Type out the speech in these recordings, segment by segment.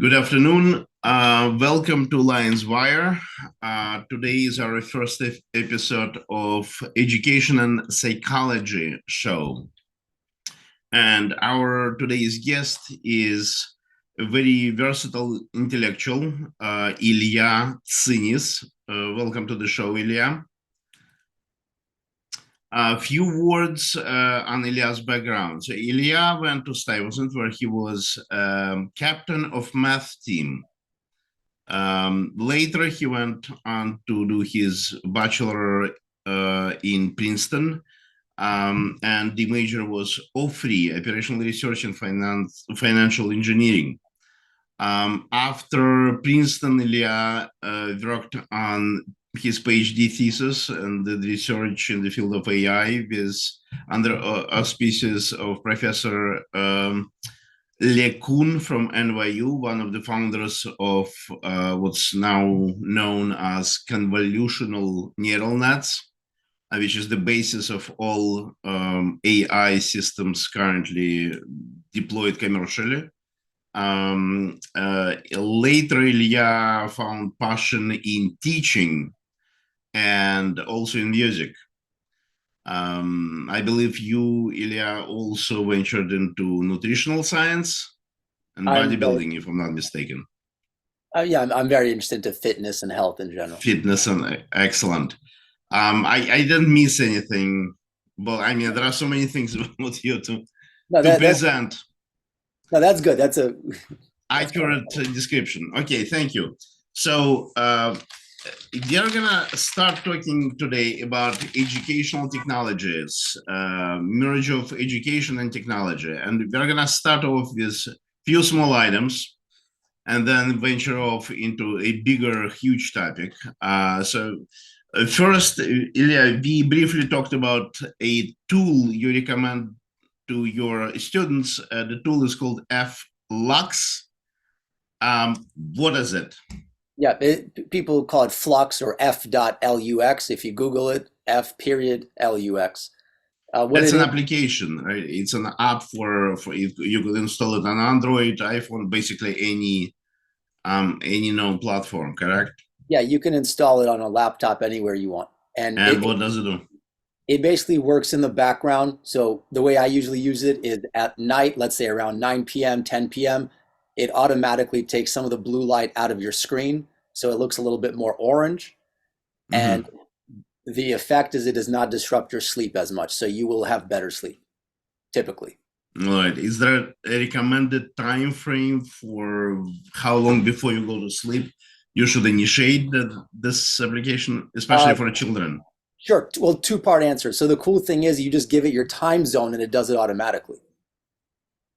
Good afternoon. Welcome to Lions Wire. Today is our first episode of Education and Psychology show. And our today's guest is a very versatile intellectual, Ilya Tsinis. Welcome to the show, Ilya. A few words on Ilya's background. So Ilya went to Stuyvesant, where he was captain of math team. Later, he went on to do his bachelor in Princeton, and the major was OFRE, Operational Research and Financial Engineering. After Princeton, Ilya worked on his PhD thesis and the research in the field of AI with under auspices of Professor LeCun from NYU, one of the founders of what's now known as convolutional neural nets, which is the basis of all AI systems currently deployed commercially. Later, Ilya found passion in teaching and also in music. I believe you, Ilya, also ventured into nutritional science and bodybuilding, if I'm not mistaken. Yeah, I'm very interested into fitness and health in general. Fitness and excellent. I didn't miss anything, but I mean, there are so many things about you No, to that, that's present. no, that's good. That's Accurate description. Okay, thank you. So we are gonna start talking today about educational technologies, merge of education and technology, and we're gonna start off with few small items, and then venture off into a bigger, huge topic. First, Ilya, we briefly talked about a tool you recommend to your students. The tool is called F.Lux. What is it? Yeah, people call it Flux or F.Lux. If you Google it, F.Lux. That's an application, right? It's an app for you could install it on Android, iPhone, basically any known platform, correct? Yeah, you can install it on a laptop anywhere you want, and And what does it do? it basically works in the background. So the way I usually use it is at night, let's say around 9 p.m., 10 p.m., it automatically takes some of the blue light out of your screen, so it looks a little bit more orange. And Mm-hmm. the effect is it does not disrupt your sleep as much, so you will have better sleep, typically. All right. Is there a recommended time frame for how long before you go to sleep you should initiate this application, especially Uh, for children? sure. Well, two-part answer. So the cool thing is you just give it your time zone and it does it automatically.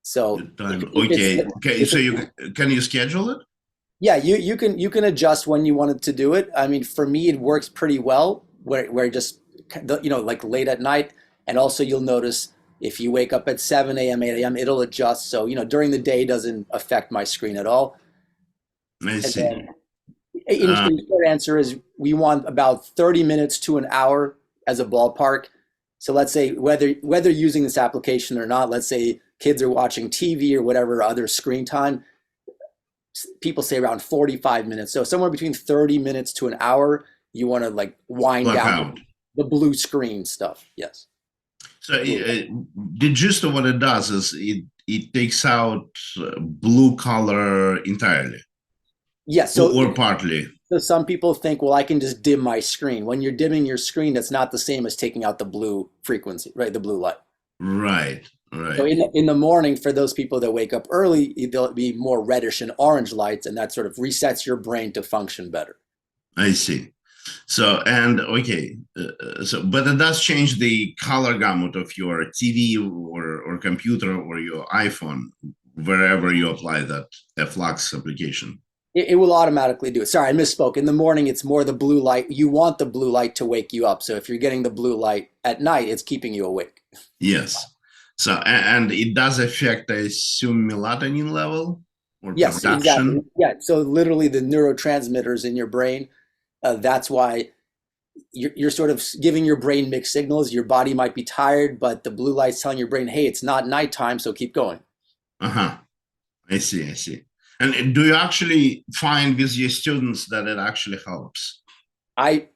So Good time. Okay. Okay. if So it's can you schedule it? yeah, you can adjust when you want it to do it. I mean, for me, it works pretty well where just like late at night, and also you'll notice if you wake up at 7 a.m., 8 a.m., it'll adjust. So during the day doesn't affect my screen at all. I And see. then Uh, in short answer is we want about 30 minutes to an hour as a ballpark. So let's say whether using this application or not, let's say kids are watching TV or whatever other screen time, people say around 45 minutes. So somewhere between 30 minutes to an hour, you want to like wind Block down out. the blue screen stuff. Yes. So Blue light. the gist of what it does is it takes out blue color entirely Yes. So, or partly. so some people think, well, I can just dim my screen. When you're dimming your screen, that's not the same as taking out the blue frequency, right? The blue light. Right, So right. in the morning, for those people that wake up early, there'll be more reddish and orange lights, and that sort of resets your brain to function better. I see. So and okay, so but it does change the color gamut of your TV or computer or your iPhone wherever you apply that Flux application. It will automatically do it. Sorry, I misspoke. In the morning, it's more the blue light. You want the blue light to wake you up. So if you're getting the blue light at night, it's keeping you awake. Yes. So and it does affect, I assume, melatonin level or Yes, exactly. production. Yeah. So literally, the neurotransmitters in your brain. That's why you're sort of giving your brain mixed signals. Your body might be tired, but the blue light's telling your brain, "Hey, it's not nighttime, so keep going." Uh-huh. I see, I see. And do you actually find with your students that it actually helps? I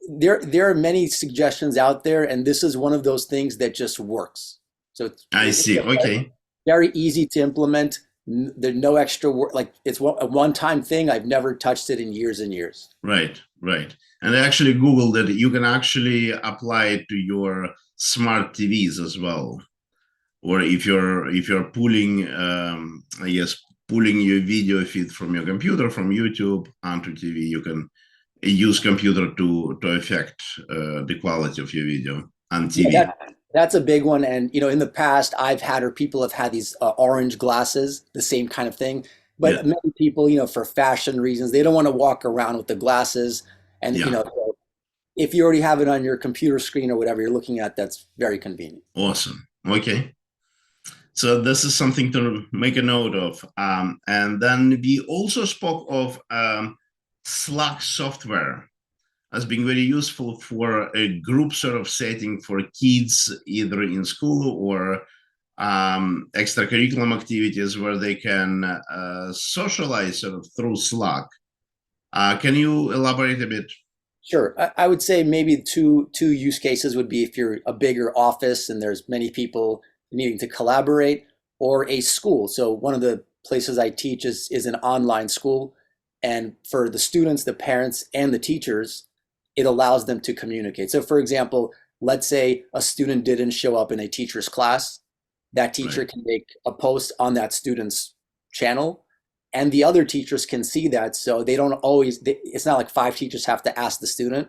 there are many suggestions out there, and this is one of those things that just works. So I it's see. a Okay. very easy to implement. There's no extra work. Like it's a one-time thing. I've never touched it in years and years. Right, right. And I actually Googled that you can actually apply it to your smart TVs as well. Or if you're pulling, I guess, pulling your video feed from your computer, from YouTube onto TV, you can use computer to affect the quality of your video on Yeah, TV. that's a big one. And in the past, I've had or people have had these orange glasses, the same kind of thing. Yeah, But many people, for fashion reasons, they don't want to walk around with the glasses. And yeah. so if you already have it on your computer screen or whatever you're looking at, that's very convenient. Awesome. Okay. So this is something to make a note of. And then we also spoke of Slack software as being very useful for a group sort of setting for kids, either in school or extracurriculum activities where they can socialize sort of through Slack. Can you elaborate a bit? Sure. I would say maybe two use cases would be if you're a bigger office and there's many people needing to collaborate, or a school. So one of the places I teach is an online school, and for the students, the parents, and the teachers, it allows them to communicate. So for example, let's say a student didn't show up in a teacher's class, that Right. teacher can make a post on that student's channel, and the other teachers can see that, so they don't always it's not like five teachers have to ask the student.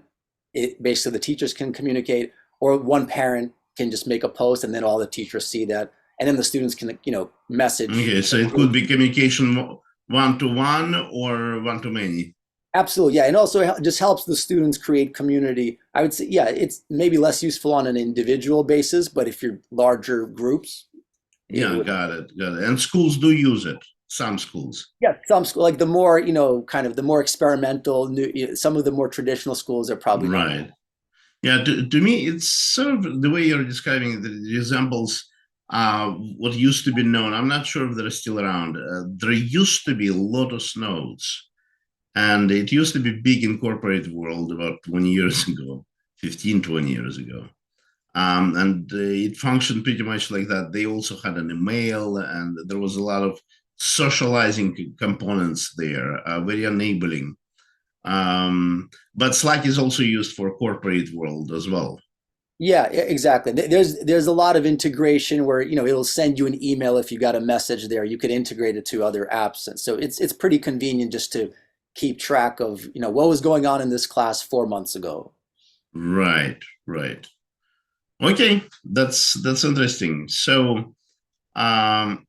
It basically, the teachers can communicate, or one parent can just make a post and then all the teachers see that, and then the students can message. Okay, so it could be communication one to one or one to many. Absolutely, yeah. And also it just helps the students create community. I would say, yeah, it's maybe less useful on an individual basis, but if you're larger groups, it Yeah, would. got it, got it. And schools do use it. Some schools. Yeah, some school, like the more, kind of the more experimental, some of the more traditional schools are probably not. Right. Yeah, to me, it's sort of the way you're describing it, it resembles what used to be known. I'm not sure if they're still around. There used to be Lotus nodes, and it used to be big in corporate world about 20 years ago, 15, 20 years ago. And it functioned pretty much like that. They also had an email, and there was a lot of socializing components there, very enabling. But Slack is also used for corporate world as well. Yeah, exactly. There's a lot of integration where, it'll send you an email if you got a message there. You could integrate it to other apps. And so it's pretty convenient just to keep track of, what was going on in this class 4 months ago. Right, right. Okay, that's interesting. So, um,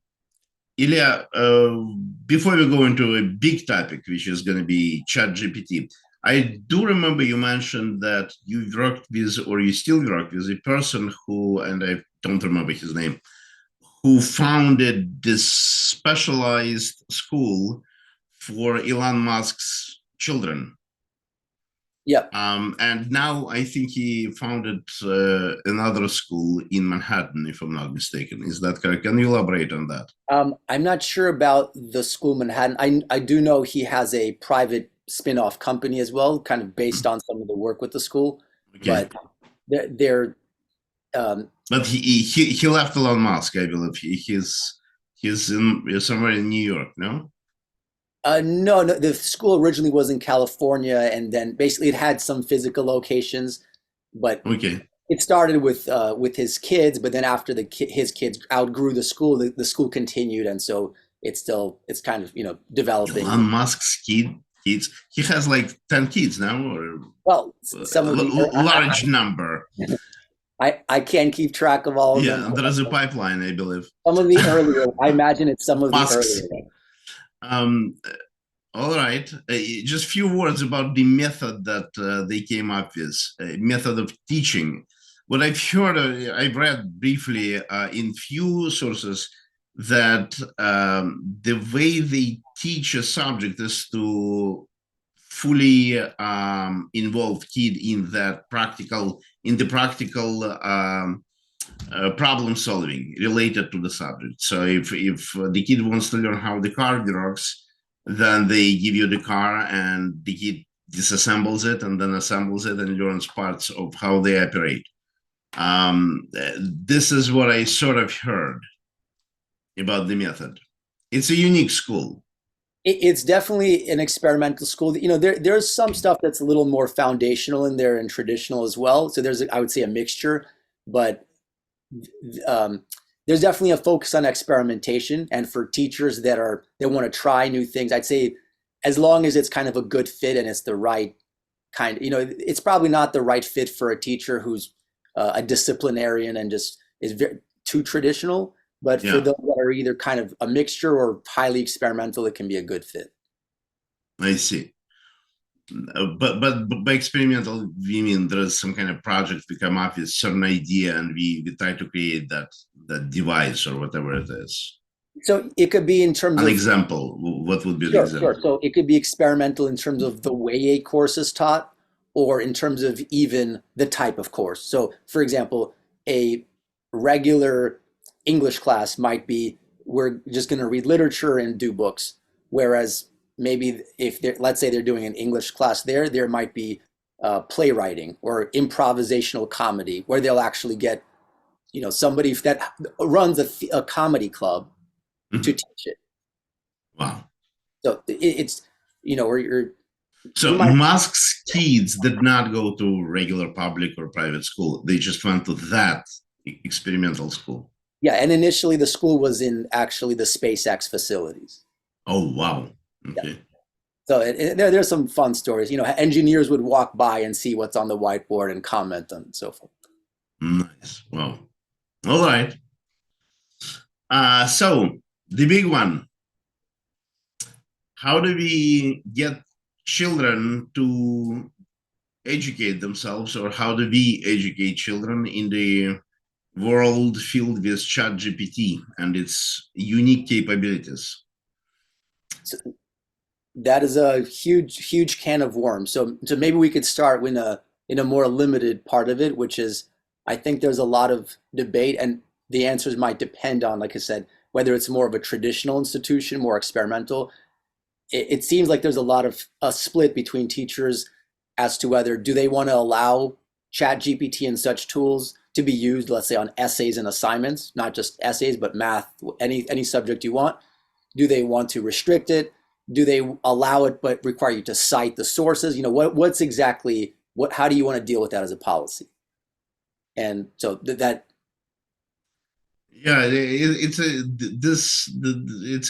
Ilya, before we go into a big topic, which is going to be ChatGPT, I do remember you mentioned that you worked with, or you still work with, a person who, and I don't remember his name, who founded this specialized school for Elon Musk's children. Yep. And now I think he founded another school in Manhattan, if I'm not mistaken. Is that correct? Can you elaborate on that? I'm not sure about the school Manhattan. I do know he has a private spin-off company as well, kind of based on some of the work with the school. Okay. But they're um, But he left Elon Musk, I believe. He's in somewhere in New York, no? no, no, the school originally was in California, and then basically it had some physical locations, but Okay. it started with his kids. But then after his kids outgrew the school, the school continued, and so it's kind of developing. Elon Musk's kids. He has like 10 kids now, or Well, a some of the large number. I can't keep track of all of them. Yeah, there is a pipeline, I believe. Some of the earlier, I imagine it's some of the Musk's. earlier ones. Um, all right. Just a few words about the method that they came up with, method of teaching. What I've heard, I've read briefly in few sources that the way they teach a subject is to fully involve kid in the practical problem solving related to the subject. So if the kid wants to learn how the car works, Then they give you the car, and the kid disassembles it and then assembles it and learns parts of how they operate. This is what I sort of heard about the method. It's a unique school. It's definitely an experimental school. There's some stuff that's a little more foundational in there and traditional as well. So I would say, a mixture, but um, there's definitely a focus on experimentation. And for teachers that want to try new things, I'd say as long as it's kind of a good fit and it's the right kind, it's probably not the right fit for a teacher who's a disciplinarian and just is too traditional. But for Yeah, those that are either kind of a mixture or highly experimental, it can be a good fit. I see. But by experimental, we mean there is some kind of project we come up with certain idea and we try to create that device or whatever it is. So it could be in terms An of, example. What would be the sure, sure. example? So it could be experimental in terms of the way a course is taught, or in terms of even the type of course. So, for example, a regular English class might be, we're just going to read literature and do books. Whereas maybe if let's say they're doing an English class there might be playwriting or improvisational comedy, where they'll actually get, somebody that runs a comedy club to Mhm. teach it. Wow. So it's, where you So might, Musk's kids did not go to regular public or private school. They just went to that experimental school. yeah. And initially the school was in actually the SpaceX facilities. Oh, wow. Yeah. Okay. So there's some fun stories. Engineers would walk by and see what's on the whiteboard and comment on and so forth. Nice. Wow. All right. So the big one, how do we get children to educate themselves, or how do we educate children in the world filled with ChatGPT and its unique capabilities? So that is a huge, huge can of worms. So maybe we could start in a more limited part of it, which is, I think there's a lot of debate, and the answers might depend on, like I said, whether it's more of a traditional institution, more experimental. It seems like there's a lot of a split between teachers as to whether do they want to allow chat gpt and such tools to be used, let's say, on essays and assignments, not just essays but math, any subject you want. Do they want to restrict it? Do they allow it but require you to cite the sources? What's exactly, how do you want to deal with that as a policy? And so that Yeah, it's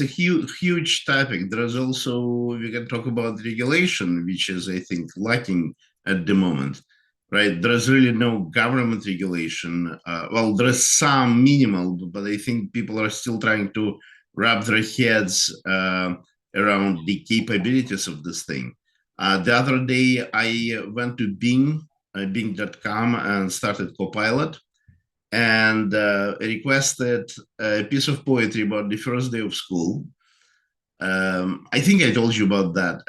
a huge topic. There is also, we can talk about regulation, which is, I think, lacking at the moment, right? There is really no government regulation. Well, there is some minimal, but I think people are still trying to wrap their heads around the capabilities of this thing. The other day, I went to Bing.com, and started Copilot, and requested a piece of poetry about the first day of school. I think I told you about that.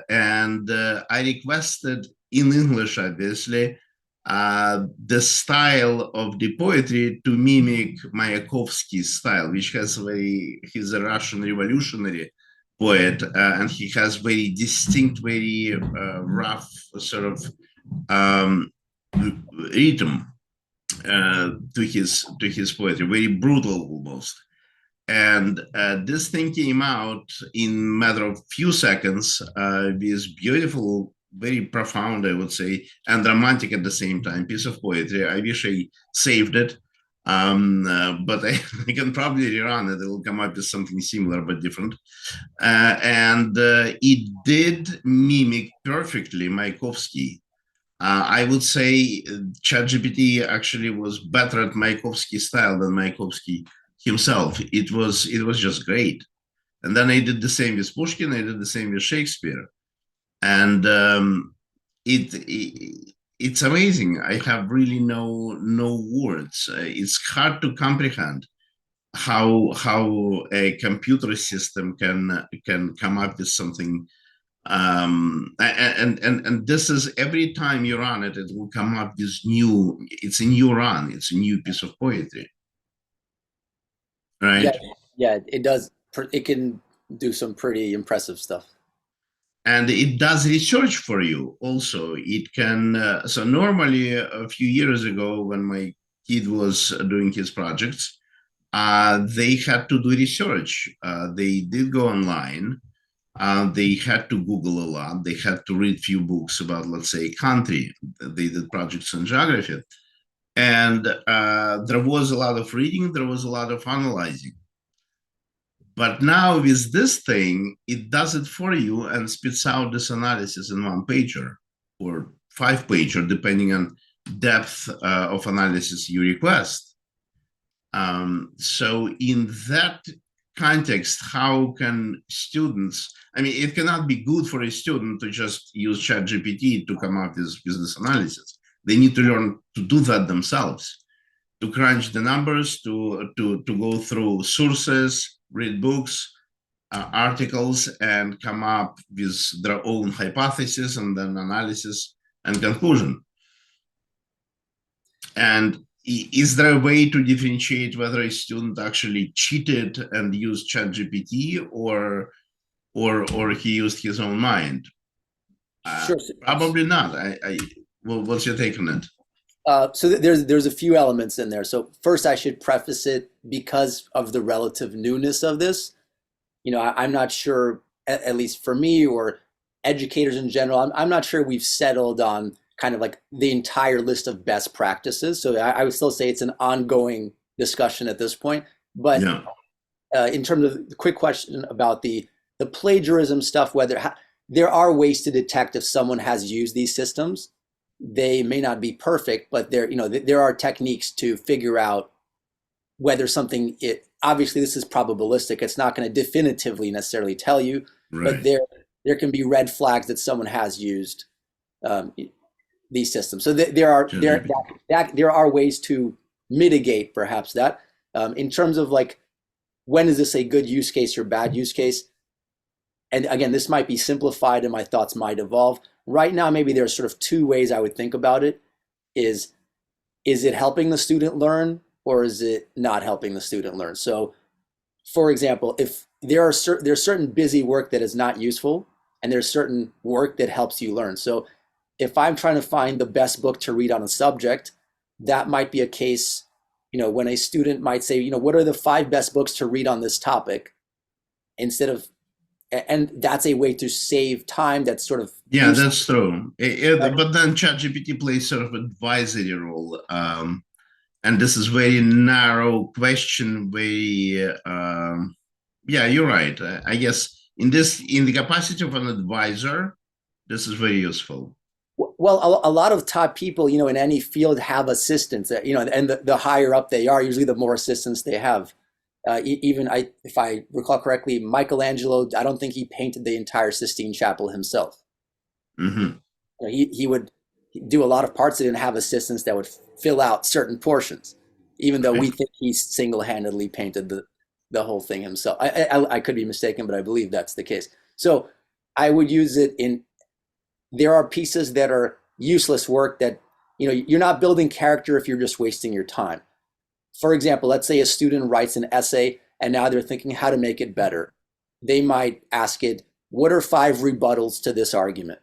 And I requested in English, obviously, the style of the poetry to mimic Mayakovsky's style, which he's a Russian revolutionary poet, and he has very distinct, very rough sort of um, rhythm to his poetry, very brutal almost. And this thing came out in matter of few seconds, with beautiful, very profound, I would say, and romantic at the same time piece of poetry. I wish I saved it, but I can probably rerun it. It will come up with something similar but different. And it did mimic perfectly Mayakovsky. I would say ChatGPT actually was better at Mayakovsky's style than Mayakovsky himself. It was just great. And then I did the same with Pushkin. I did the same with Shakespeare, and it's amazing. I have really no words. It's hard to comprehend how a computer system can come up with something, and this is every time you run it, it will come up this new, it's a new run, it's a new piece of poetry, yeah, right? yeah, it does. It can. do some pretty impressive stuff. And it does research for you also. It can, so normally a few years ago when my kid was doing his projects, they had to do research. They did go online. They had to Google a lot. They had to read few books about, let's say, country. They did projects in geography. And there was a lot of reading, there was a lot of analyzing. But now with this thing, it does it for you and spits out this analysis in one pager or five pager, depending on depth of analysis you request. So in that context, how can students, I mean, it cannot be good for a student to just use ChatGPT to come up with business analysis. They need to learn to do that themselves, to crunch the numbers, to go through sources, read books, articles, and come up with their own hypothesis and then analysis and conclusion. And is there a way to differentiate whether a student actually cheated and used ChatGPT or he used his own mind? Sure. Probably not. Well, what's your take on it? So there's a few elements in there. So first, I should preface it because of the relative newness of this. I'm not sure, at least for me or educators in general, I'm not sure we've settled on kind of like the entire list of best practices. So I would still say it's an ongoing discussion at this point. But Yeah. In terms of the quick question about the plagiarism stuff, there are ways to detect if someone has used these systems. They may not be perfect, but there are techniques to figure out whether something, obviously this is probabilistic. It's not going to definitively necessarily tell you, Right. but there can be red flags that someone has used these systems. So there are ways to mitigate perhaps that. In terms of like, when is this a good use case or bad use case? And again, this might be simplified and my thoughts might evolve. Right now, maybe there's sort of two ways I would think about it. Is it helping the student learn or is it not helping the student learn? So for example, if there's certain busy work that is not useful and there's certain work that helps you learn. So if I'm trying to find the best book to read on a subject, that might be a case, when a student might say, what are the 5 best books to read on this topic, instead of, and that's a way to save time. That's sort of Yeah, useful. that's true. But then ChatGPT plays sort of advisory role, and this is very narrow question. Yeah, you're right. I guess in the capacity of an advisor, this is very useful. Well, a lot of top people, in any field have assistants, and the higher up they are, usually the more assistants they have. Even if I recall correctly, Michelangelo, I don't think he painted the entire Sistine Chapel himself. Hmm. He would do a lot of parts that didn't have assistants that would fill out certain portions, even though we Right. think he single-handedly painted the whole thing himself. I could be mistaken, but I believe that's the case. So I would use it in, there are pieces that are useless work that, you're not building character if you're just wasting your time. For example, let's say a student writes an essay and now they're thinking how to make it better. They might ask it, what are 5 rebuttals to this argument?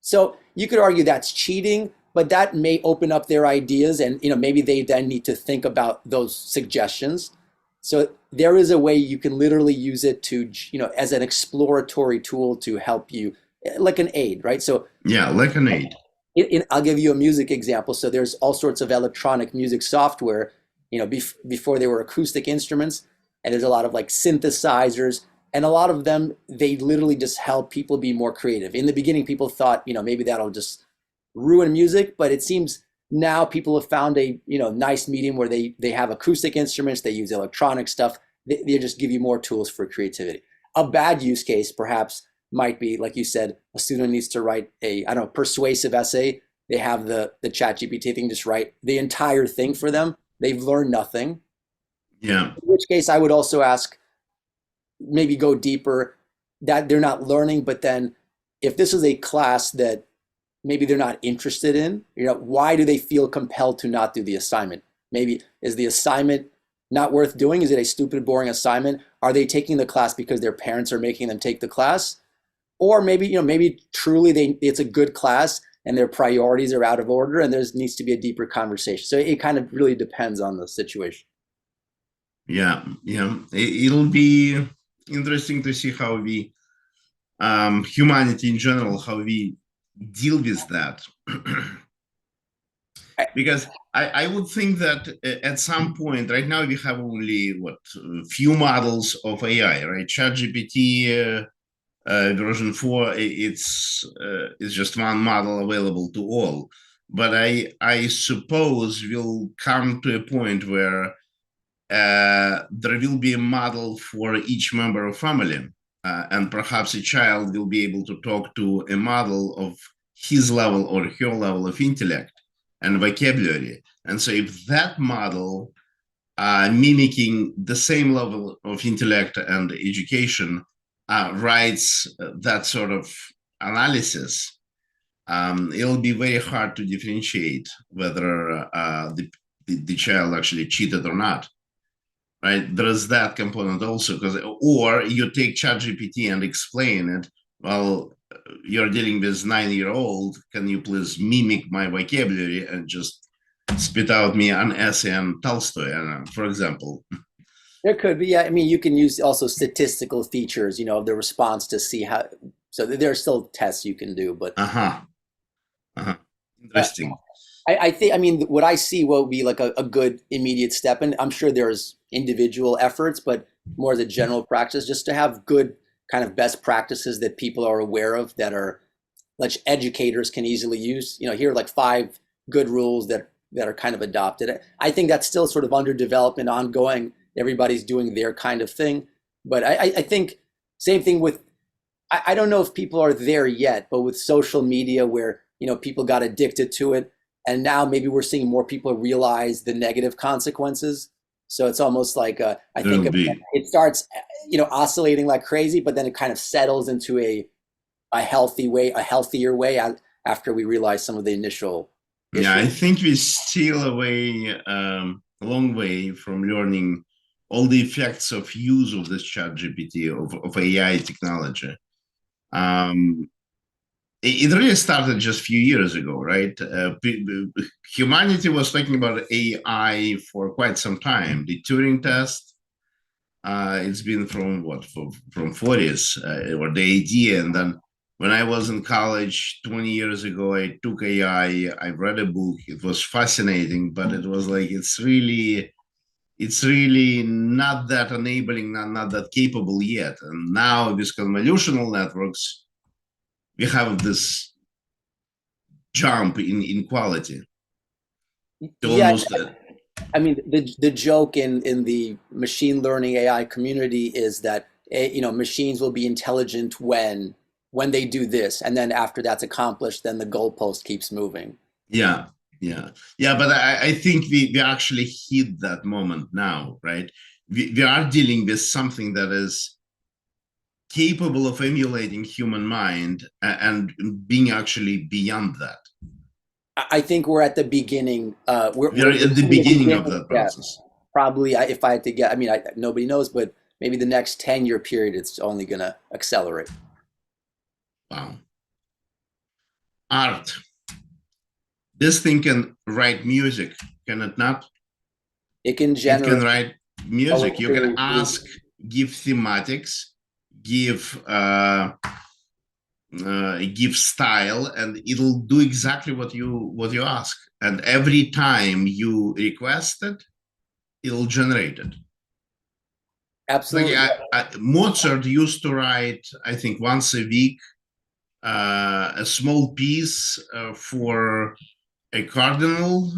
So you could argue that's cheating, but that may open up their ideas and maybe they then need to think about those suggestions. So there is a way you can literally use it to, as an exploratory tool to help you, like an aid, right? So Yeah, like an aid. I'll give you a music example. So there's all sorts of electronic music software, before they were acoustic instruments, and there's a lot of like synthesizers, and a lot of them, they literally just help people be more creative. In the beginning, people thought, maybe that'll just ruin music, but it seems now people have found a, nice medium where they have acoustic instruments, they use electronic stuff, they just give you more tools for creativity. A bad use case, perhaps, might be, like you said, a student needs to write a, I don't know, persuasive essay. They have the ChatGPT thing, just write the entire thing for them. They've learned nothing. Yeah. In which case, I would also ask, maybe go deeper, that they're not learning, but then if this is a class that maybe they're not interested in, why do they feel compelled to not do the assignment? Maybe is the assignment not worth doing? Is it a stupid, boring assignment? Are they taking the class because their parents are making them take the class? Or maybe, maybe truly it's a good class and their priorities are out of order and there needs to be a deeper conversation. So it kind of really depends on the situation. Yeah, yeah. It'll be interesting to see how we, humanity in general, how we deal with that. Because I would think that at some point, right now we have only what, few models of AI, right? ChatGPT version 4, it's just one model available to all. But I suppose we'll come to a point where there will be a model for each member of family, and perhaps a child will be able to talk to a model of his level or her level of intellect and vocabulary. And so if that model, mimicking the same level of intellect and education, writes that sort of analysis, it'll be very hard to differentiate whether the child actually cheated or not. Right, there's that component also, because or you take ChatGPT and explain it. Well, you're dealing with 9-year-old. Can you please mimic my vocabulary and just spit out me an essay on Tolstoy, for example? There could be, yeah. I mean, you can use also statistical features, of the response to see how. So there are still tests you can do, but Uh-huh. Uh-huh. uh, Interesting. I think, I mean, what I see will be like a good immediate step, and I'm sure there's individual efforts, but more as a general practice, just to have good kind of best practices that people are aware of that are, like educators can easily use. Here are like 5 good rules that are kind of adopted. I think that's still sort of under development, ongoing. Everybody's doing their kind of thing, but I think same thing with. I don't know if people are there yet, but with social media, where people got addicted to it, and now maybe we're seeing more people realize the negative consequences. So it's almost like I think There'll be. it starts, oscillating like crazy, but then it kind of settles into a healthy way, a healthier way after we realize some of the initial Yeah, issues. I think we're still a long way from learning all the effects of use of this chat GPT, of AI technology. Um, it really started just a few years ago, right? Humanity was talking about AI for quite some time. The Turing test, it's been from what, from 40s, or the idea. And then when I was in college 20 years ago, I took AI. I read a book. It was fascinating, but it was like it's really not that enabling, not that capable yet. And now with convolutional networks, we have this jump in quality to Yeah, almost I mean, the joke in the machine learning AI community is that machines will be intelligent when they do this, and then after that's accomplished, then the goalpost keeps moving. yeah, yeah. But I think we actually hit that moment now, right? We are dealing with something that is capable of emulating human mind, and being actually beyond that. I think we're at the beginning. We are We're at the seeing the beginning of beginning. that Yeah, process. probably. If I had to get, I mean, nobody knows, but maybe the next 10-year period, it's only going to accelerate. Wow. Art. This thing can write music, can it not? It can It can generate write music. You can poetry. ask, give thematics, give give style, and it'll do exactly what you ask. And every time you request it, it'll generate it. Like Absolutely. Mozart used to write, I think, once a week, a small piece for a cardinal,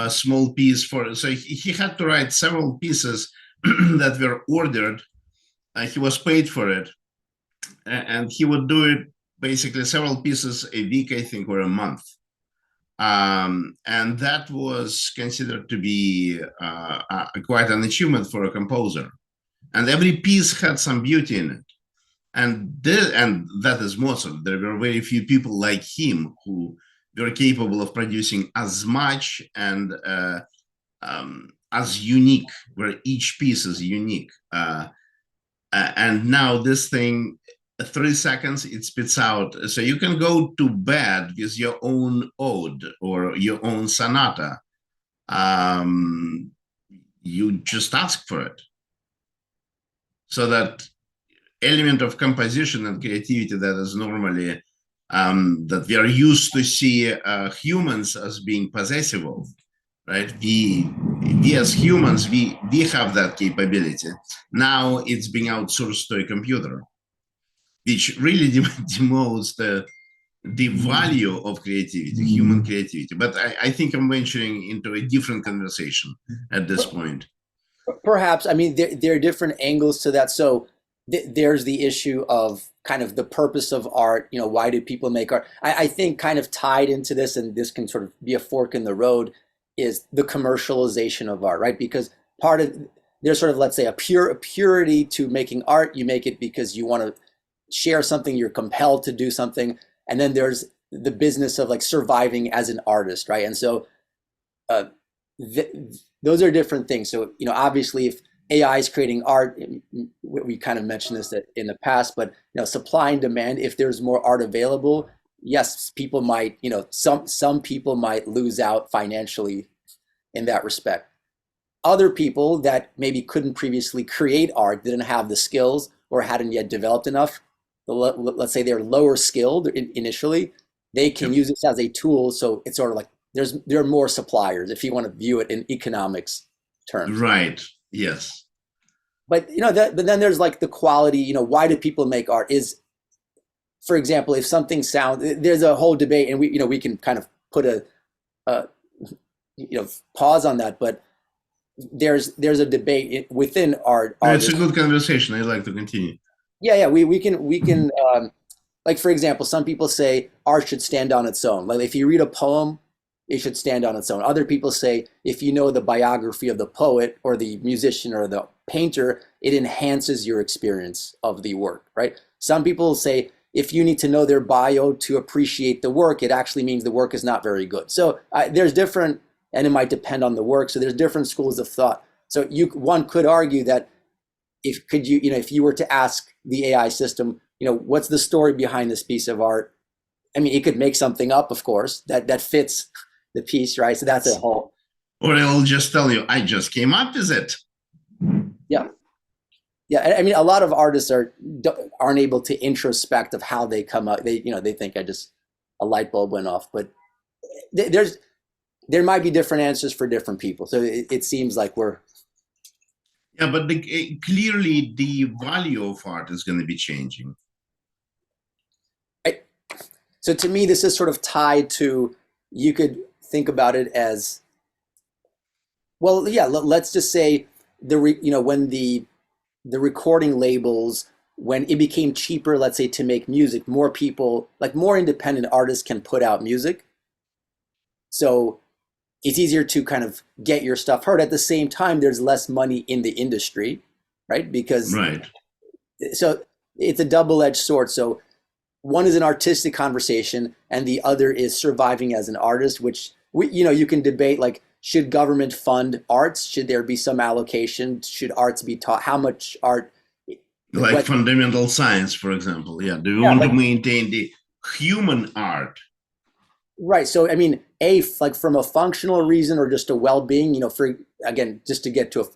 small piece for. So he had to write several pieces that were ordered. He was paid for it, and he would do it basically several pieces a week, I think, or a month. And that was considered to be quite an achievement for a composer. And every piece had some beauty in it. And that is Mozart. There were very few people like him who were capable of producing as much and as unique, where each piece is unique. And now this thing, 3 seconds, it spits out. So you can go to bed with your own ode or your own sonata. You just ask for it. So that element of composition and creativity that is normally that we are used to see humans as being possessive of, right? We as humans, we have that capability. Now it's being outsourced to a computer, which really demotes the value of creativity, human creativity. But I think I'm venturing into a different conversation at this point. Perhaps, I mean, there are different angles to that. So there's the issue of kind of the purpose of art. You know, why do people make art? I think kind of tied into this, and this can sort of be a fork in the road, is the commercialization of art, right? Because part of there's sort of, let's say, a purity to making art. You make it because you want to share something, you're compelled to do something. And then there's the business of like surviving as an artist, right? And so uh, th those are different things. So, you know, obviously if AI is creating art, we kind of mentioned this in the past, but, you know, supply and demand, if there's more art available, yes, people might, you know, some people might lose out financially in that respect. Other people that maybe couldn't previously create art, didn't have the skills or hadn't yet developed enough, let's say they're lower skilled initially, they can Yep. use this as a tool. So it's sort of like there are more suppliers if you want to view it in economics terms. Right. Yes. But you know that, but then there's like the quality. You know, why do people make art? Is, for example, if something sounds, there's a whole debate, and we can kind of put a pause on that. But there's a debate within art No, it's a artists. good conversation. I'd like to continue. Yeah, we can like, for example, some people say art should stand on its own. Like if you read a poem, it should stand on its own. Other people say if you know the biography of the poet or the musician or the painter, it enhances your experience of the work, right? Some people say if you need to know their bio to appreciate the work, it actually means the work is not very good. So there's different, and it might depend on the work. So there's different schools of thought. So one could argue that if you were to ask the AI system, you know, what's the story behind this piece of art? I mean, it could make something up, of course, that fits the piece, right? So that's a whole, Or it'll just tell you, I just came up with it. yeah, yeah. I mean, a lot of artists aren't able to introspect of how they come up. They think a light bulb went off, but there's there might be different answers for different people. So it seems like we're Yeah, but clearly the value of art is going to be changing. I, so to me, this is sort of tied to, you could think about it as, well, yeah, let's just say when the recording labels, when it became cheaper, let's say, to make music, more people, like more independent artists can put out music. So it's easier to kind of get your stuff heard. At the same time, there's less money in the industry, right? Because Right. so it's a double-edged sword. So one is an artistic conversation, and the other is surviving as an artist, which you can debate, like, should government fund arts? Should there be some allocation? Should arts be taught? How much art? Like What? fundamental science, for example. Yeah. Do you Yeah, want to like, maintain the human art? right. So I mean, like from a functional reason or just a well-being, for, again, just to get to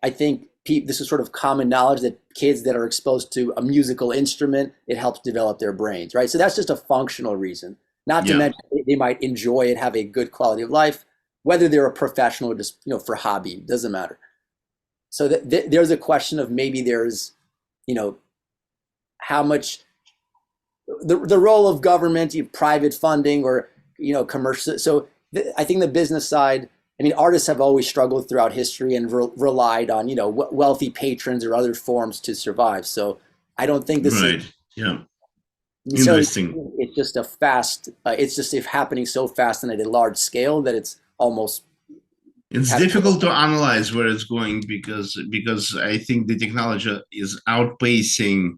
I think this is sort of common knowledge that kids that are exposed to a musical instrument, it helps develop their brains, right? So that's just a functional reason. Not to Yeah. mention they might enjoy it, have a good quality of life, whether they're a professional or just for hobby, doesn't matter. So there's a question of, maybe there's, you know, how much the role of government, private funding, or commercial. So I think the business side. I mean, artists have always struggled throughout history and relied on wealthy patrons or other forms to survive. So I don't think this is Right. Yeah. necessarily. Interesting. It's just a fast. It's just if happening so fast and at a large scale that it's almost It's having. difficult to analyze where it's going because I think the technology is outpacing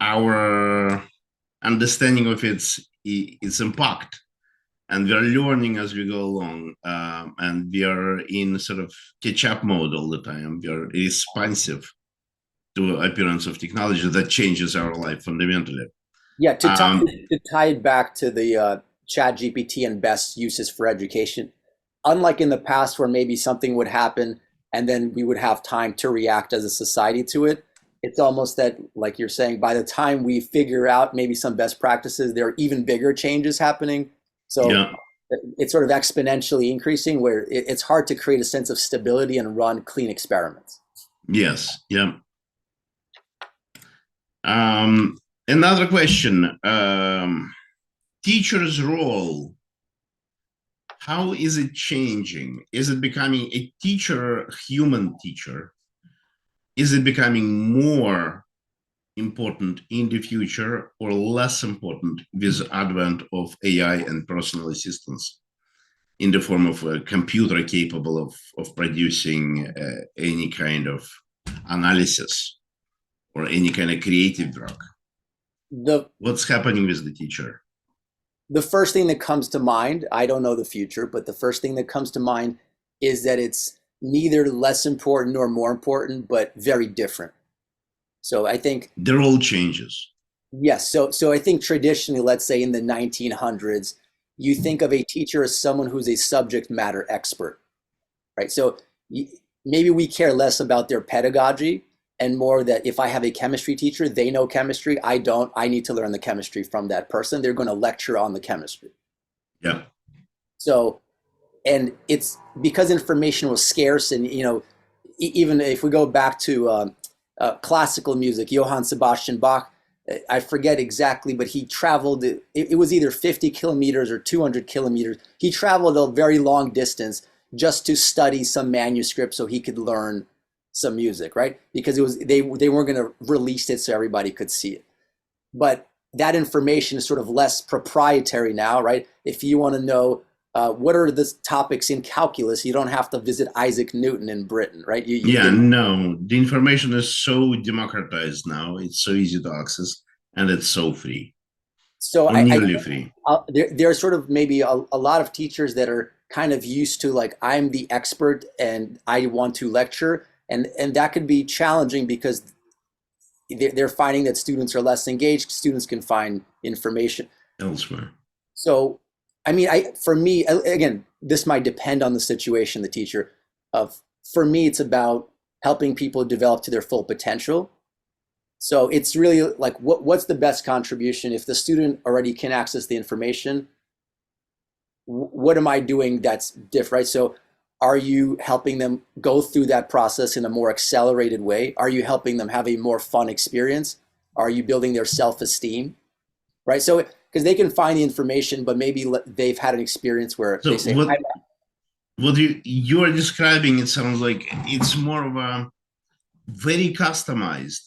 our understanding of its impact. and we are learning as we go along, and we are in sort of catch-up mode all the time. We are responsive to appearance of technology that changes our life fundamentally. Yeah, Um, to tie it back to the ChatGPT and best uses for education, unlike in the past where maybe something would happen and then we would have time to react as a society to it, it's almost that, like you're saying, by the time we figure out maybe some best practices, there are even bigger changes happening. So yeah, it's sort of exponentially increasing where it's hard to create a sense of stability and run clean experiments. yes, yeah. Um, Another question: teacher's role. How is it changing? Is it becoming a teacher, human teacher? Is it becoming more important in the future or less important with advent of AI and personal assistants in the form of a computer capable of producing any kind of analysis or any kind of creative work? The What's happening with the teacher? the first thing that comes to mind, I don't know the future, but the first thing that comes to mind is that it's neither less important nor more important, but very different. So I think, The role changes. yes, so I think traditionally, let's say in the 1900s, you think of a teacher as someone who's a subject matter expert, right? So maybe we care less about their pedagogy and more that if I have a chemistry teacher, they know chemistry, I don't, I need to learn the chemistry from that person. They're going to lecture on the chemistry. Yeah. So, and it's because information was scarce, and even if we go back to classical music, Johann Sebastian Bach, I forget exactly, but he traveled. It was either 50 kilometers or 200 kilometers. He traveled a very long distance just to study some manuscript so he could learn some music, right? Because it was they weren't going to release it so everybody could see it. But that information is sort of less proprietary now, right? If you want to know what are the topics in calculus, you don't have to visit Isaac Newton in Britain, right? You Yeah, can. no, the information is so democratized now. It's so easy to access and it's so free So or I nearly think free. there are sort of maybe a lot of teachers that are kind of used to like I'm the expert and I want to lecture, and that could be challenging because they're finding that students are less engaged. Students can find information. Elsewhere. So, I mean, for me, again, this might depend on the situation, the teacher. Of For me, it's about helping people develop to their full potential. So it's really like what's the best contribution if the student already can access the information? What am I doing that's different, right? So are you helping them go through that process in a more accelerated way? Are you helping them have a more fun experience? Are you building their self-esteem? Right? So because they can find the information, but maybe they've had an experience where they So say, what you are describing, it sounds like it's more of a very customized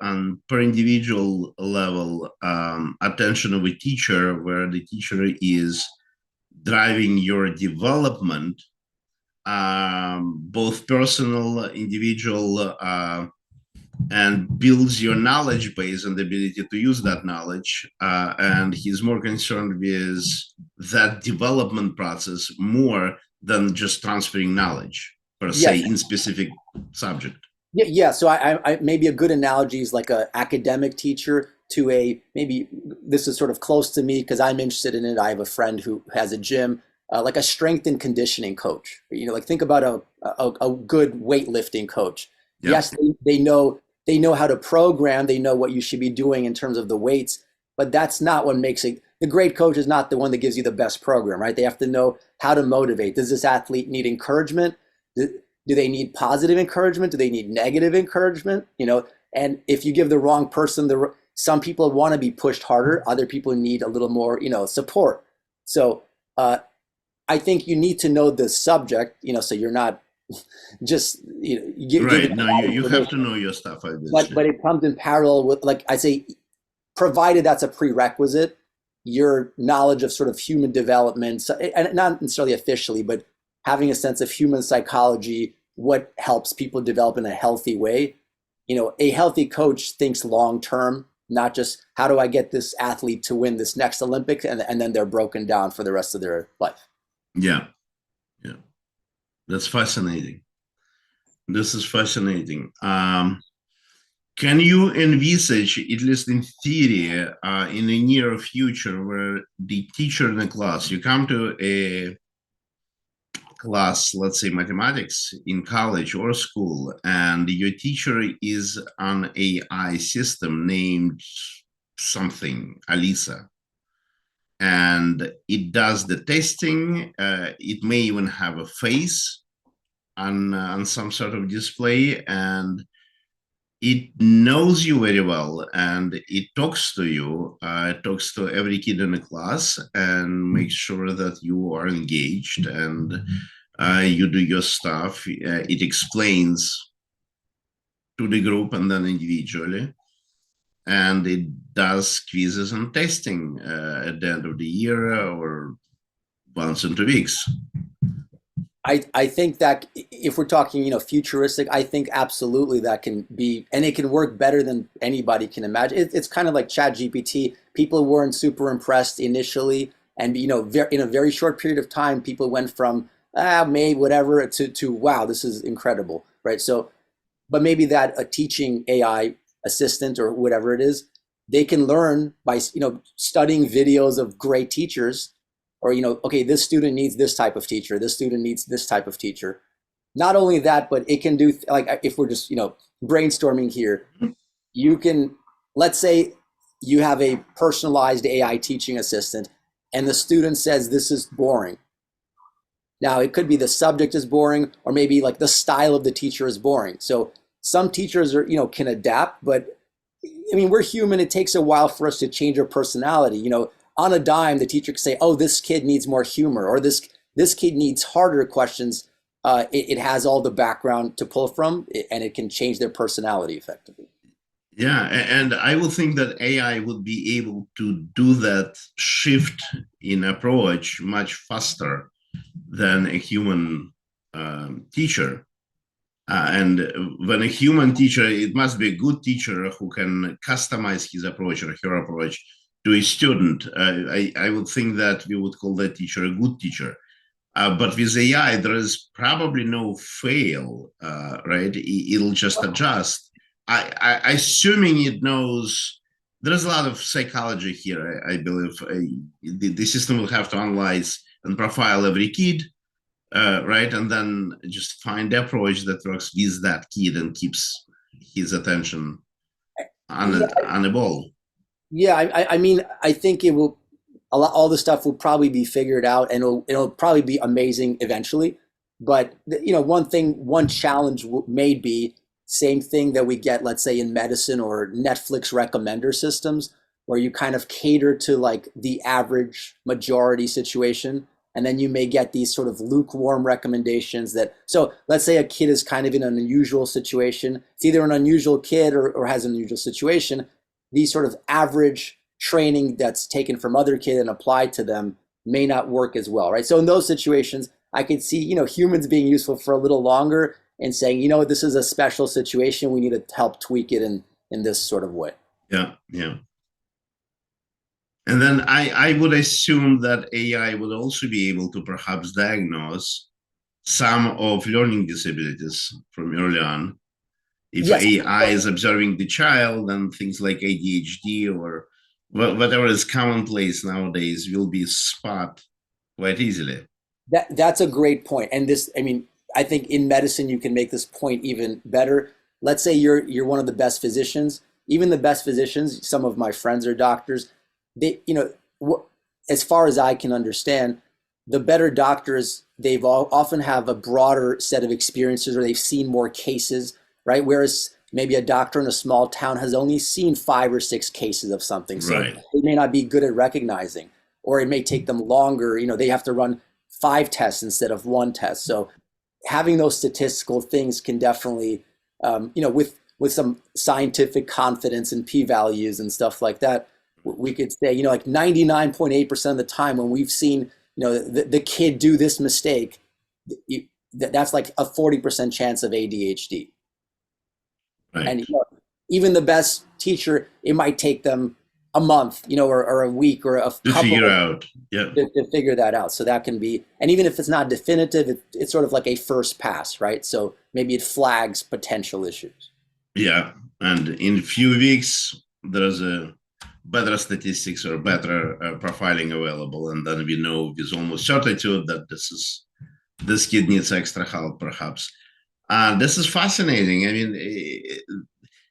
and per individual level attention of a teacher, where the teacher is driving your development, both personal, individual, and builds your knowledge base and the ability to use that knowledge. And he's more concerned with that development process more than just transferring knowledge per se yes, in specific subject. yeah, yeah. So maybe a good analogy is like a academic teacher to a maybe this is sort of close to me because I'm interested in it. I have a friend who has a gym, like a strength and conditioning coach. Like think about a good weightlifting coach. Yeah. Yes, they know how to program. They know what you should be doing in terms of the weights, but that's not what makes it. The great coach is not the one that gives you the best program, right? They have to know how to motivate. Does this athlete need encouragement? Do they need positive encouragement? Do they need negative encouragement? And if you give the wrong person some people want to be pushed harder, other people need a little more, support. So I think you need to know the subject, so you're not just giving Right. a No, lot of you have to information. know your stuff, But obviously. but it comes in parallel with, like I say, provided that's a prerequisite, your knowledge of sort of human development, and not necessarily officially, but having a sense of human psychology, what helps people develop in a healthy way. A healthy coach thinks long term. not just how do I get this athlete to win this next Olympics, and then they're broken down for the rest of their life. Yeah, yeah, that's fascinating. This is fascinating. Can you envisage, at least in theory, in the near future, where the teacher in the class, you come to a class, let's say mathematics in college or school, and your teacher is an AI system named something, Alisa, and it does the testing. It may even have a face on some sort of display, and it knows you very well, and it talks to you, talks to every kid in the class, and makes sure that you are engaged and you do your stuff. It explains to the group and then individually, and it does quizzes and testing at the end of the year or once in 2 weeks. I think that if we're talking, futuristic, I think absolutely that can be, and it can work better than anybody can imagine. It's kind of like ChatGPT. People weren't super impressed initially, and in a very short period of time, people went from maybe whatever to wow, this is incredible, right? So, but maybe that a teaching AI assistant or whatever it is, they can learn by studying videos of great teachers, or okay, this student needs this type of teacher, this student needs this type of teacher. Not only that, but it can do like, if we're just brainstorming here, you can, let's say you have a personalized AI teaching assistant and the student says this is boring. Now, it could be the subject is boring, or maybe like the style of the teacher is boring. So some teachers are, can adapt, but I mean, we're human. It takes a while for us to change our personality. On a dime, the teacher can say, "Oh, this kid needs more humor," or this kid needs harder questions. It has all the background to pull from, and it can change their personality effectively. Yeah, and I would think that AI would be able to do that shift in approach much faster than a human teacher. And when a human teacher, it must be a good teacher who can customize his approach or her approach to a student. I would think that we would call that teacher a good teacher. But with AI, there is probably no fail, right? It'll just adjust. Assuming it knows, there's a lot of psychology here, I believe. The system will have to analyze and profile every kid, right? And then just find the approach that works with that kid and keeps his attention on Yeah, it, on the ball. yeah. I mean, I think it will. All the stuff will probably be figured out, and it'll probably be amazing eventually. But one challenge may be same thing that we get, let's say in medicine or Netflix recommender systems, where you kind of cater to like the average majority situation, and then you may get these sort of lukewarm recommendations that. So let's say a kid is kind of in an unusual situation. It's either an unusual kid or has an unusual situation. These sort of average training that's taken from other kids and applied to them may not work as well, right? So in those situations, I could see, humans being useful for a little longer and saying, this is a special situation. We need to help tweak it in this sort of way. Yeah, yeah. And then I would assume that AI would also be able to perhaps diagnose some of learning disabilities from early on. If Yes. AI is observing the child, then things like ADHD or whatever is commonplace nowadays will be spot quite easily. That's a great point. And this, I mean, I think in medicine you can make this point even better. Let's say you're one of the best physicians. Even the best physicians, some of my friends are doctors. They, as far as I can understand, the better doctors, they've often have a broader set of experiences, or they've seen more cases, right? Whereas maybe a doctor in a small town has only seen 5 or 6 cases of something, so Right. they may not be good at recognizing, or it may take them longer. They have to run 5 tests instead of one test. So having those statistical things can definitely, with some scientific confidence and p-values and stuff like that, we could say, like 99.8% of the time when we've seen, the kid do this mistake, that's like a 40% chance of ADHD. Right. And even the best teacher, it might take them a month, or a week or a To couple figure of out. Yeah. to figure that out. So that can be, and even if it's not definitive, it's sort of like a first pass, right? So maybe it flags potential issues. Yeah. And in a few weeks, there's a better statistics or better profiling available. And then we know with almost certitude that this kid needs extra help, perhaps. This is fascinating. I mean,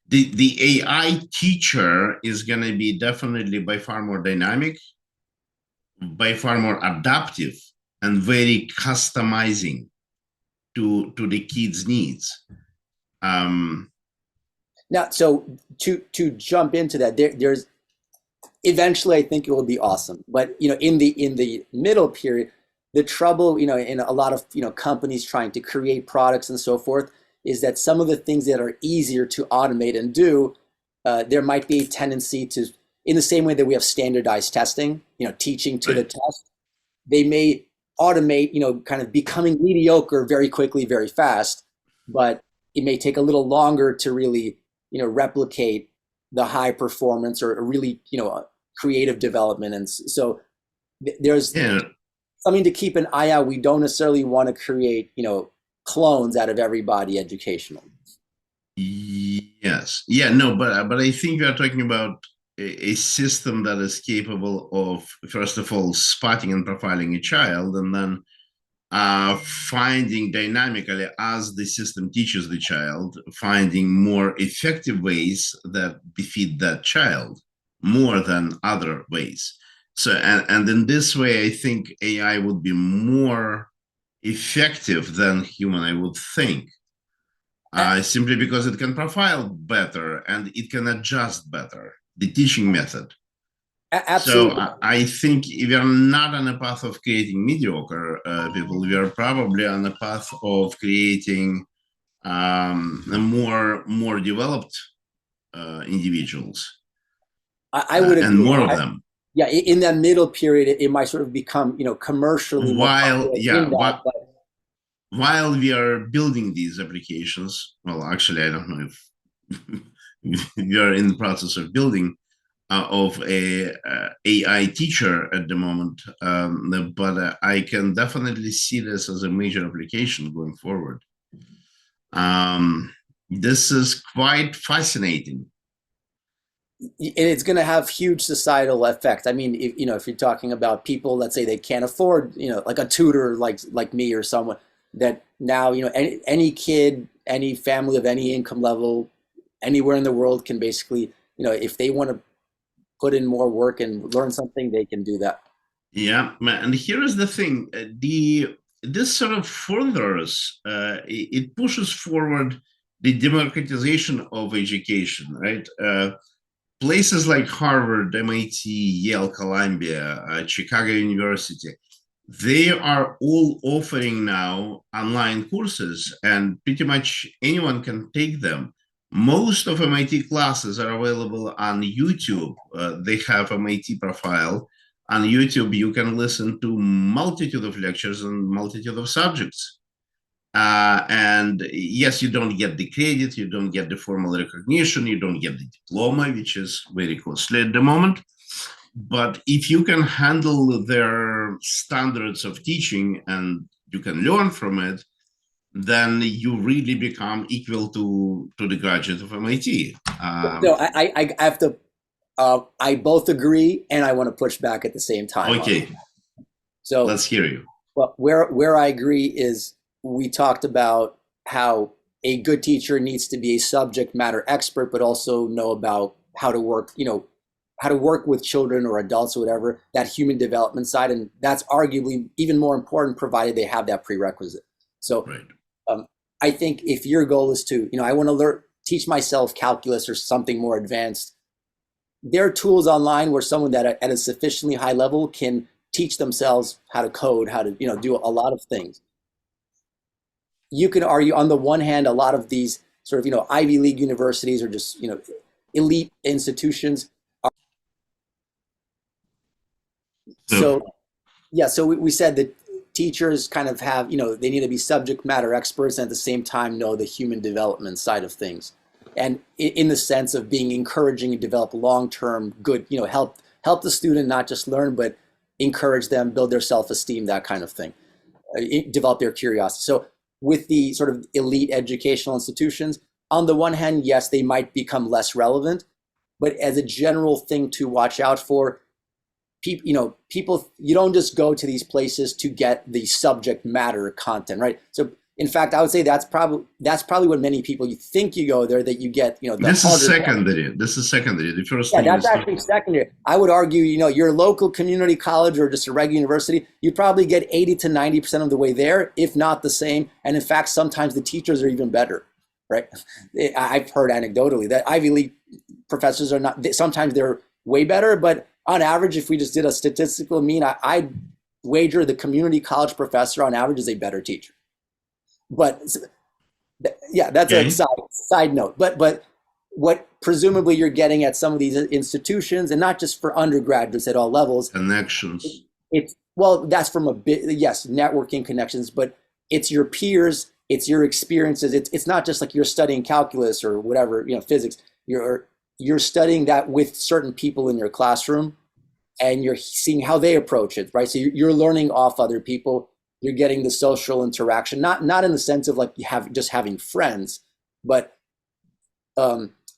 the AI teacher is going to be definitely by far more dynamic, by far more adaptive, and very customizing to the kids' needs. Um, Now, so to jump into that, there's eventually, I think it will be awesome. But in the middle period, the trouble, in a lot of companies trying to create products and so forth, is that some of the things that are easier to automate and do, there might be a tendency to, in the same way that we have standardized testing, teaching to the right. test, they may automate, kind of becoming mediocre very quickly, very fast, but it may take a little longer to really, replicate the high performance or really, creative development. And so there's Yeah. something to keep an eye out. We don't necessarily want to create, clones out of everybody educational. Yes. Yeah. No. But I think we are talking about a system that is capable of, first of all, spotting and profiling a child, and then finding dynamically as the system teaches the child, finding more effective ways that befit that child more than other ways. So, and in this way, I think AI would be more effective than human, I would think, simply because it can profile better and it can adjust better the teaching method. So Absolutely. I think if we are not on a path of creating mediocre people, we are probably on a path of creating a more developed individuals I would and agree. more of them. Yeah, in that middle period, it might sort of become, commercially more While popular in yeah, that. But while we are building these applications, well, actually, I don't know if we are in the process of building of a AI teacher at the moment, but I can definitely see this as a major application going forward. This is quite fascinating. and it's going to have huge societal effect. I mean, if you're talking about people, let's say they can't afford, like a tutor, like me or someone that now, any kid, any family of any income level, anywhere in the world can basically, if they want to put in more work and learn something, they can do that. Yeah, and here is the thing: the this sort of furthers, it pushes forward the democratization of education, right? Places like Harvard, MIT, Yale, Columbia, Chicago University, they are all offering now online courses, and pretty much anyone can take them. Most of MIT classes are available on YouTube. They have MIT profile. On YouTube, you can listen to multitude of lectures and multitude of subjects. And yes, you don't get the credit, you don't get the formal recognition, you don't get the diploma, which is very costly at the moment. But if you can handle their standards of teaching and you can learn from it, then you really become equal to the graduate of MIT. So I have to, I both agree and I want to push back at the same time on it. Okay, So, let's hear you. well, where I agree is we talked about how a good teacher needs to be a subject matter expert, but also know about how to work, how to work with children or adults or whatever, that human development side. And that's arguably even more important provided they have that prerequisite. So Right. um, I think if your goal is to, I want to teach myself calculus or something more advanced, there are tools online where someone that at a sufficiently high level can teach themselves how to code, how to, do a lot of things. You can argue on the one hand, a lot of these sort of, Ivy League universities or just, elite institutions. So, So yeah, so we said that teachers kind of have, they need to be subject matter experts and at the same time know the human development side of things. and in the sense of being encouraging and develop long-term good, help the student not just learn, but encourage them, build their self-esteem, that kind of thing, develop their curiosity. So with the sort of elite educational institutions, on the one hand, yes, they might become less relevant, but as a general thing to watch out for, people, you don't just go to these places to get the subject matter content, right? So in fact, I would say that's probably what many people, you think you go there, that you get, the This is harder. secondary. This is secondary. The first Yeah, thing that's is actually secondary. I would argue, your local community college or just a regular university, you probably get 80 to 90% of the way there, if not the same. And in fact, sometimes the teachers are even better, right? I've heard anecdotally that Ivy League professors are not, sometimes they're way better, but on average, if we just did a statistical mean, I'd wager the community college professor on average is a better teacher. But yeah, that's a okay. side note. But what presumably you're getting at some of these institutions, and not just for undergraduates at all levels, Connections. it's, well, that's from a bit, yes, networking connections, but it's your peers, it's your experiences. It's not just like you're studying calculus or whatever, physics. You're studying that with certain people in your classroom, and you're seeing how they approach it, right? So you're learning off other people. You're getting the social interaction, not in the sense of like you have just having friends, but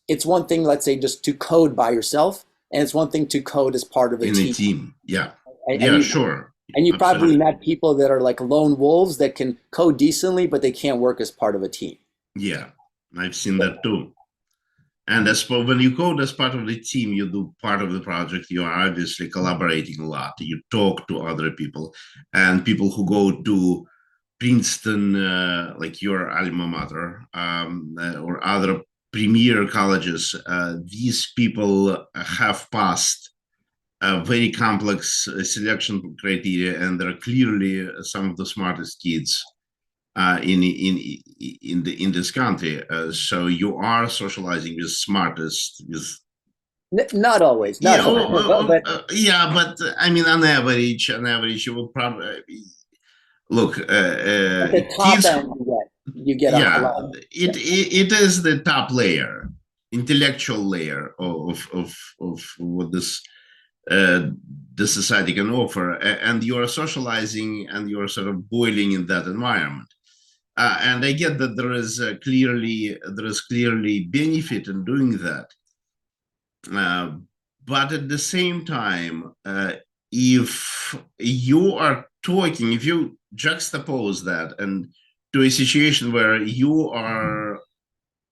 it's one thing, let's say, just to code by yourself, and it's one thing to code as part of a In a team. team. Yeah. And Yeah, you sure. and you probably Absolutely. met people that are like lone wolves that can code decently, but they can't work as part of a team. Yeah. I've seen that too. And when you code as part of the team, you do part of the project, you are obviously collaborating a lot. You talk to other people, and people who go to Princeton, like your alma mater, or other premier colleges, these people have passed very complex selection criteria, and they're clearly some of the smartest kids in this country. So you are socializing with smartest, with Not always, not yeah, always, but yeah, but I mean, on average, you will probably look. at the top Kids, end, you get a yeah, lot of, yeah. it is the top layer, intellectual layer of what uh, the society can offer, and you are socializing and you are sort of boiling in that environment. And I get that there is clearly benefit in doing that, uh, but at the same time, if you are talking, if you juxtapose that and to a situation where you are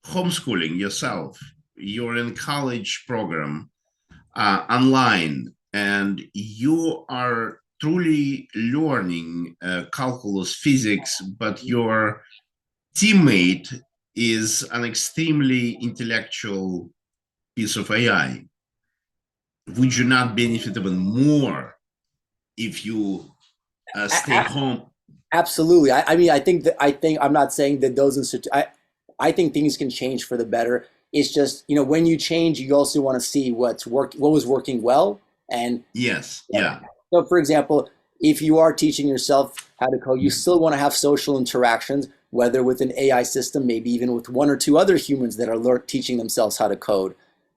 homeschooling yourself, you're in college program online, and you are truly learning calculus, physics, but your teammate is an extremely intellectual piece of AI. Would you not benefit even more if you stay home? Absolutely. I mean, I think I'm not saying that those I think things can change for the better. It's just, when you change, you also want to see what was working well. And Yes, yeah. yeah, So for example, if you are teaching yourself how to code, you still want to have social interactions, whether with an AI system, maybe even with one or two other humans that are teaching themselves how to code.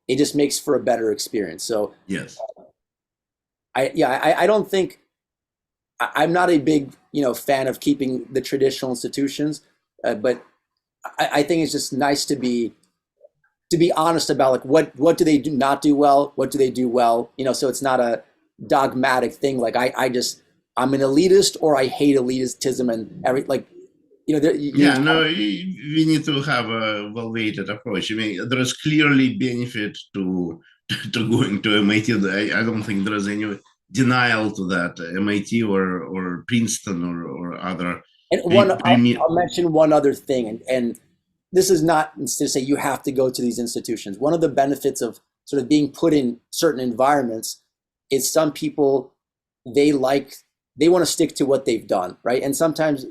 It just makes for a better experience. So yes. I don't think I'm not a big, fan of keeping the traditional institutions, but I think it's just nice to be honest about like what do they do not do well, what do they do well, so it's not a dogmatic thing. Like I'm an elitist or I hate elitism and every like, you Yeah, no, we need to have a well-weighted approach. I mean, there is clearly benefit to going to MIT. I don't think there is any denial to that. MIT or Princeton or other and one premier. I'll mention one other thing, and this is not to say you have to go to these institutions. One of the benefits of sort of being put in certain environments is some people they like they want to stick to what they've done, right? And sometimes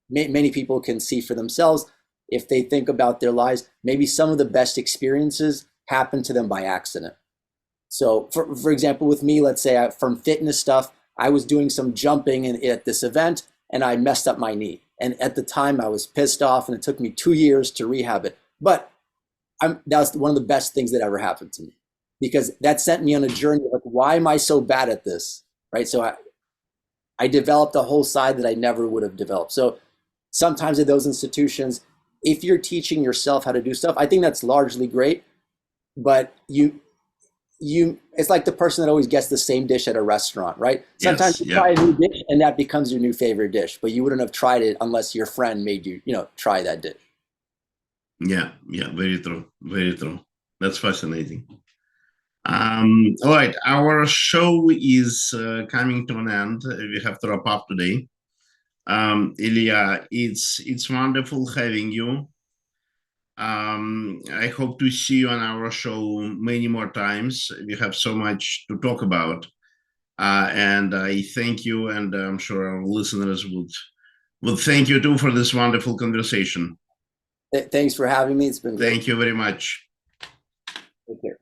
many people can see for themselves if they think about their lives, maybe some of the best experiences happen to them by accident. So for example, with me, let's say from fitness stuff, I was doing some jumping at this event and I messed up my knee. And at the time I was pissed off and it took me 2 years to rehab it. But That was one of the best things that ever happened to me, because that sent me on a journey of like, why am I so bad at this? Right. So I developed a whole side that I never would have developed. So sometimes at those institutions, if you're teaching yourself how to do stuff, I think that's largely great. But it's like the person that always gets the same dish at a restaurant, right? Sometimes Yes, you yeah, try a new dish and that becomes your new favorite dish, but you wouldn't have tried it unless your friend made you, try that dish. yeah, yeah. Very true, very true. That's fascinating. All right, our show is coming to an end. We have to wrap up today. Ilya, it's wonderful having you. I hope to see you on our show many more times. We have so much to talk about, and I thank you, and I'm sure our listeners would thank you too for this wonderful conversation. Thanks for having me. It's been great. Thank you very much. Take care.